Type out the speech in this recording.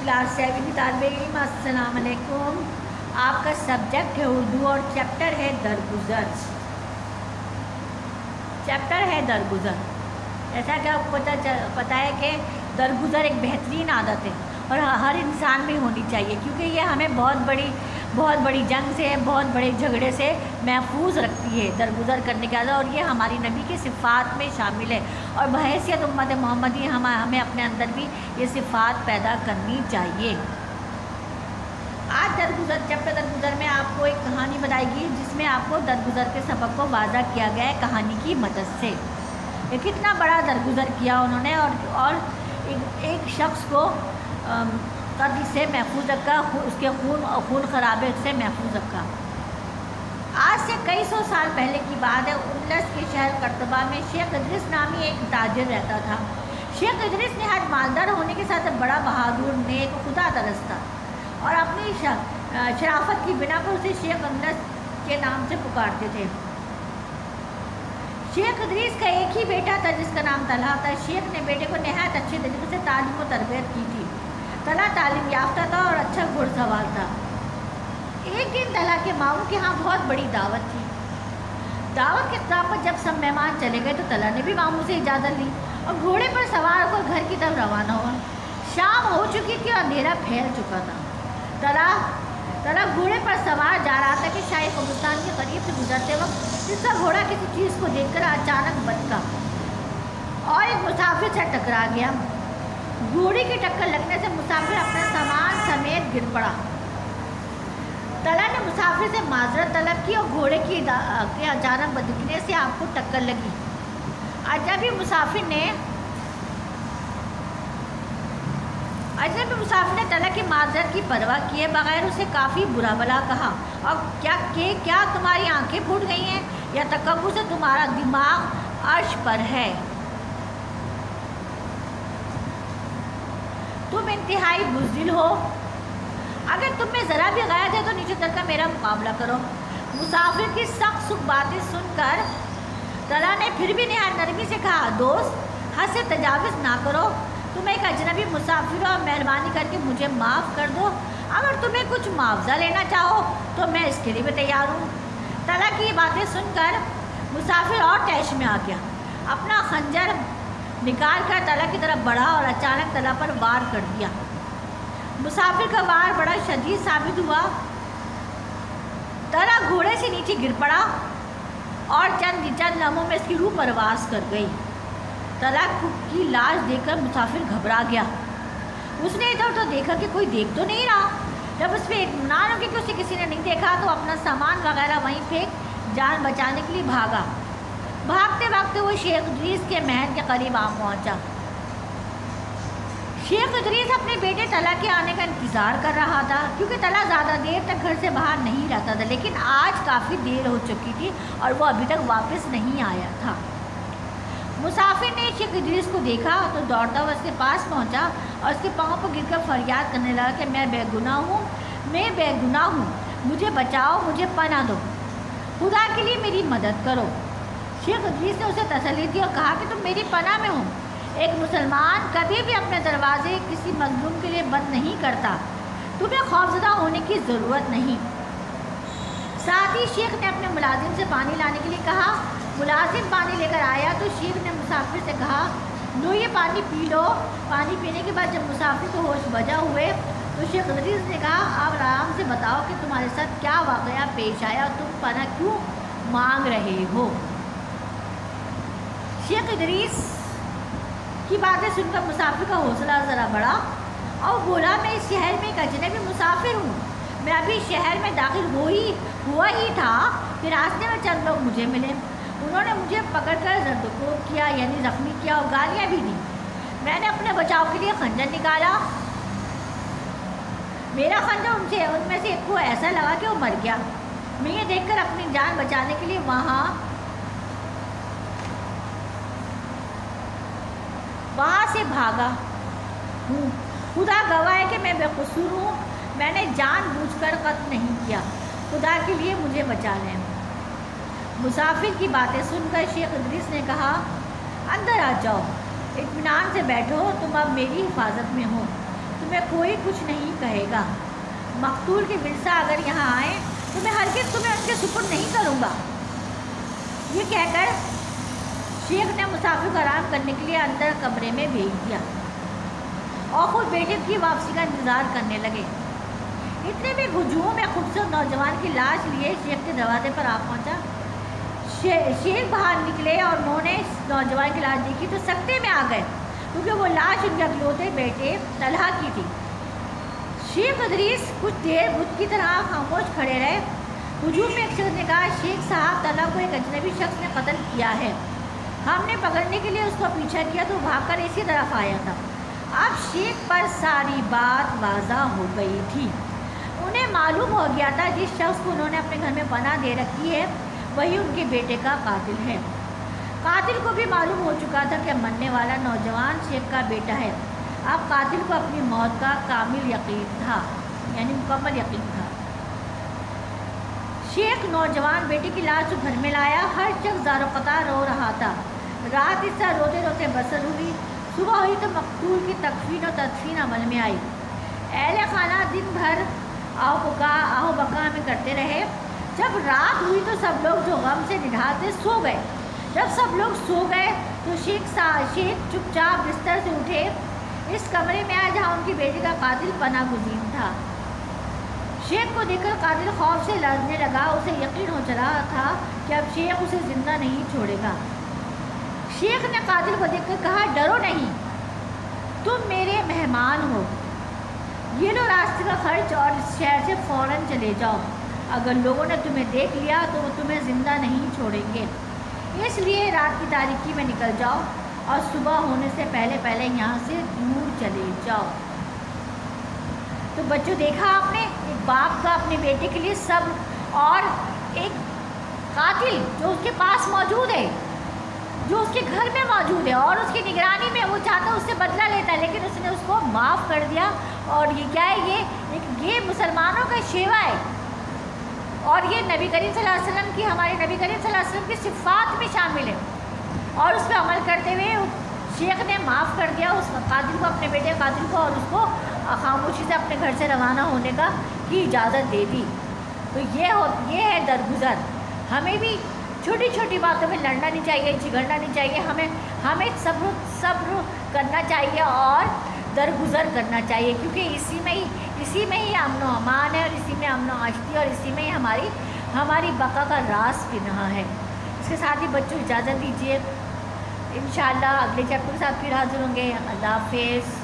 Class 7 کی طالب علم، السلام علیکم۔ آپ کا سبجیکٹ ہے اردو اور چیپٹر ہے درگزر۔ ایسا کہ آپ کو پتہ ہے کہ درگزر ایک بہترین عادت ہے اور ہر انسان میں ہونی چاہیے، کیونکہ یہ ہمیں بہت بڑی جنگ سے، بہت بڑے جھگڑے سے محفوظ رکھتی ہے درگزر کرنے کی عادت، اور یہ ہماری نبی کی صفات میں شامل ہے، اور بحیثیت امت محمدی ہمیں اپنے اندر بھی یہ صفات پیدا کرنی چاہیے۔ آج چیپٹر درگزر میں آپ کو ایک کہانی بتائی گئی جس میں آپ کو درگزر کے سبب کو واضح کیا گیا ہے کہانی کی مدد سے۔ یہ کتنا بڑا درگزر کیا انہوں نے، اور ایک شخص کو قتل سے محفوظ رکھا، اس کے خون خرابے سے محفوظ رکھا۔ آج سے کئی سو سال پہلے کی بات ہے، اندلس کے شہر قرطبہ میں شیخ ادریس نامی ایک تاجر رہتا تھا۔ شیخ ادریس نہایت مالدار ہونے کے ساتھ بڑا بہادر، نیک، خدا پرست تھا، اور اپنی شرافت کی بنا پر اسے شیخ اندلس کے نام سے پکارتے تھے۔ شیخ ادریس کا ایک ہی بیٹا تھا جس کا نام طلحہ تھا۔ شیخ نے بیٹے کو نہایت اچھے طریقے سے تعلیم و تربیت کی تھی۔ طلحہ تعلیم یافتہ تھا اور اچھا گھڑ سوار تھا۔ ایک دن طلحہ کے ماموں کے ہاں بہت بڑی دعوت تھی۔ دعوت کے اختتام پر جب سب مہمان چلے گئے تو طلحہ نے بھی ماموں سے اجازت لی اور گھوڑے پر سوار ہو کر گھر کی طرف روانہ ہوا۔ شام ہو چکی تھی اور اندھیرا پھیل چکا تھا۔ طلحہ گھوڑے پر سوار جا رہا تھا کہ شاہی قبرستان کے قریب سے گزرتے وقت اس کا گھوڑا کسی چیز کو دیکھ کر اچانک بچا اور ایک مسافر سے ٹکرا گیا۔ گھوڑے کی ٹکر لگنے سے مسافر اپنے سامان سمیت گر پڑا۔ طلحہ نے مسافر سے معذرت طلب کی اور گھوڑے کے اچانک بدکنے سے آپ کو ٹکر لگی۔ اجنبی مسافر نے طلحہ کی معذرت کی پرواہ کیے بغیر اسے کافی برا بھلا کہا، اور کیا تمہاری آنکھیں پھوٹ گئی ہیں یا تکبر سے تمہارا دماغ عرش پر ہے؟ تم انتہائی بزدل ہو، اگر تم میں ذرا بھی غیرت ہے تو نیچے اتر کر میرا مقابلہ کرو۔ مسافر کی سخت باتیں سن کر طلحہ نے پھر بھی نہایت نرمی سے کہا، دوست، حد سے تجاوز نہ کرو، تم ایک اجنبی مسافر ہو، مہربانی کر کے مجھے معاف کر دو۔ اگر تمہیں کچھ معاوضہ لینا چاہو تو میں اس کے لیے بھی تیار ہوں۔ طلحہ کی یہ باتیں سن کر مسافر اور طیش میں آ گیا، اپنا خنجر نکال کر طلحہ کی طرف بڑھا اور اچانک طلحہ پر وار کر دیا۔ مسافر کا وار بڑا شدید ثابت ہوا۔ طلحہ گھوڑے سے نیچے گر پڑا اور چند لمحوں میں اس کی روح پرواز کر گئی۔ طلحہ کی لاش دیکھ کر مسافر گھبرا گیا۔ اس نے ادھر ادھر دیکھا کہ کوئی دیکھ تو نہیں رہا۔ جب اس پہ اطمینان ہو کہ اسے کسی نے نہیں دیکھا تو اپنا سامان وغیرہ وہیں پھینک جان بچانے کے لیے بھاگا۔ بھاگتے وہ شیخ ادریس کے محل کے قریب آ پہنچا۔ شیخ ادریس اپنے بیٹے طلحہ کے آنے کا انتظار کر رہا تھا، کیونکہ طلحہ زیادہ دیر تک گھر سے باہر نہیں رہتا تھا، لیکن آج کافی دیر ہو چکی تھی اور وہ ابھی تک واپس نہیں آیا تھا۔ مسافر نے شیخ ادریس کو دیکھا تو دوڑتا ہوا اس کے پاس پہنچا اور اس کے پاؤں پر گر کر فریاد کرنے لگا کہ میں بے گناہ ہوں، مجھے بچاؤ، مجھے پناہ دو، خدا کے لیے میری مدد کرو۔ شیخ ادریس نے اسے تسلی دی اور کہا کہ تم میری پناہ میں ہو۔ ایک مسلمان کبھی بھی اپنے دروازے کسی مظلوم کے لیے بند نہیں کرتا، تمہیں خوفزدہ ہونے کی ضرورت نہیں۔ ساتھ ہی شیخ نے اپنے ملازم سے پانی لانے کے لیے کہا۔ ملازم پانی لے کر آیا تو شیخ نے مسافر سے کہا، لو یہ پانی پی لو۔ پانی پینے کے بعد جب مسافر کو ہوش بجا ہوئے تو شیخ ادریس نے کہا، آپ آرام سے بتاؤ کہ تمہارے ساتھ کیا واقعہ پیش آیا اور تم پناہ کیوں مانگ رہے ہو؟ شیخ ادریس کی باتیں سن کر مسافر کا حوصلہ ذرا بڑھا اور بولا، میں اس شہر میں ایک اجنبی مسافر ہوں، میں ابھی شہر میں داخل ہوا ہی تھا کہ راستے میں چند لوگ مجھے ملے۔ انہوں نے مجھے پکڑ کر زدوکوب کیا، یعنی زخمی کیا، اور گالیاں بھی دیں۔ میں نے اپنے بچاؤ کے لیے خنجر نکالا۔ میرا خنجر ان میں سے ایک کو ایسا لگا کہ وہ مر گیا۔ میں یہ دیکھ کر اپنی جان بچانے کے لیے وہاں سے بھاگا ہوں۔ خدا گواہ ہے کہ میں بے قصور ہوں، میں نے جان بوجھ کر قتل نہیں کیا، خدا کے لیے مجھے بچا لیں۔ مسافر کی باتیں سن کر شیخ ادریس نے کہا، اندر آ جاؤ، اطمینان سے بیٹھو، تم اب میری حفاظت میں ہو۔ تمہیں کوئی کچھ نہیں کہے گا۔ مقتول کے ورثہ اگر یہاں آئیں تو میں ہرگز تمہیں ان کے سپرد نہیں کروں گا۔ یہ کہہ کر شیخ نے مسافر کو آرام کرنے کے لیے اندر کمرے میں بھیج دیا اور خود بیٹے کی واپسی کا انتظار کرنے لگے۔ اتنے میں ہجوم میں خوبصورت نوجوان کی لاش لیے شیخ کے دروازے پر آ پہنچا۔ شیخ باہر نکلے اور انہوں نے نوجوان کی لاش دیکھی تو سکتے میں آ گئے، کیونکہ وہ لاش ان کے اکلوتے بیٹے طلحہ کی تھی۔ شیخ ادریس کچھ دیر بت کی طرح خاموش کھڑے رہے۔ ہجوم میں ایک شخص نے کہا، شیخ صاحب، طلحہ کو ایک اجنبی شخص نے قتل کیا ہے۔ ہم نے پکڑنے کے لیے اس کو پیچھا کیا تو بھاگ کر اسی طرف آیا تھا۔ اب شیخ پر ساری بات واضح ہو گئی تھی۔ انہیں معلوم ہو گیا تھا جس شخص کو انہوں نے اپنے گھر میں پناہ دے رکھی ہے وہی ان کے بیٹے کا قاتل ہے۔ قاتل کو بھی معلوم ہو چکا تھا کہ مرنے والا نوجوان شیخ کا بیٹا ہے۔ اب قاتل کو اپنی موت کا کامل یقین تھا، یعنی مکمل یقین تھا۔ شیخ نوجوان بیٹے کی لاش کو گھر میں لایا۔ ہر شخص زار و قطار رو رہا تھا۔ رات اس طرح روتے روتے بسر ہوئی۔ صبح ہوئی تو مقتول کی تکفین و تدفین عمل میں آئی۔ اہل خانہ دن بھر آہو بکا میں کرتے رہے۔ جب رات ہوئی تو سب لوگ جو غم سے نڈھال تھے سو گئے۔ جب سب لوگ سو گئے تو شیخ چپ چاپ بستر سے اٹھے، اس کمرے میں آئے جہاں ان کی بیٹی کا قاتل پناہ گزین تھا۔ شیخ کو دیکھ کر قاتل خوف سے لرزنے لگا۔ اسے یقین ہو چلا تھا کہ اب شیخ اسے زندہ نہیں چھوڑے گا۔ شیخ نے قاتل کو دیکھ کر کہا، ڈرو نہیں، تم میرے مہمان ہو، یہ لو راستے کا خرچ اور اس شہر سے فوراً چلے جاؤ۔ اگر لوگوں نے تمہیں دیکھ لیا تو وہ تمہیں زندہ نہیں چھوڑیں گے، اس لیے رات کی تاریکی میں نکل جاؤ اور صبح ہونے سے پہلے پہلے یہاں سے دور چلے جاؤ۔ تو بچوں، دیکھا آپ نے، ایک باپ کا اپنے بیٹے کے لیے صبر، اور ایک قاتل جو اس کے پاس موجود ہے، جو اس کے گھر میں موجود ہے اور اس کی نگرانی میں، وہ چاہتا اس سے بدلہ لیتا ہے، لیکن اس نے اس کو معاف کر دیا۔ اور یہ کیا ہے؟ یہ مسلمانوں کا شیوا ہے، اور یہ نبی کریم صلی اللہ علیہ وسلم کی، ہمارے نبی کریم صلی اللہ علیہ وسلم کی صفات میں شامل ہے۔ اور اس پہ عمل کرتے ہوئے شیخ نے معاف کر دیا اس قاتل کو، اپنے بیٹے قاتل کو، اور اس کو خاموشی سے اپنے گھر سے روانہ ہونے کی اجازت دے دی۔ تو یہ ہے درگزر۔ ہمیں بھی چھوٹی چھوٹی باتوں میں لڑنا نہیں چاہیے، جھگڑنا نہیں چاہیے، ہمیں صبر کرنا چاہیے اور درگزر کرنا چاہیے، کیونکہ اسی میں ہی امن و امان ہے، اور اسی میں امن و عاشقی، اور اسی میں ہی ہماری بقا کا راز پنہا ہے۔ اس کے ساتھ ہی بچوں اجازت دیجیے، انشاءاللہ اگلے چیپٹر کے ساتھ پھر حاضر ہوں گے۔ اللہ حافظ۔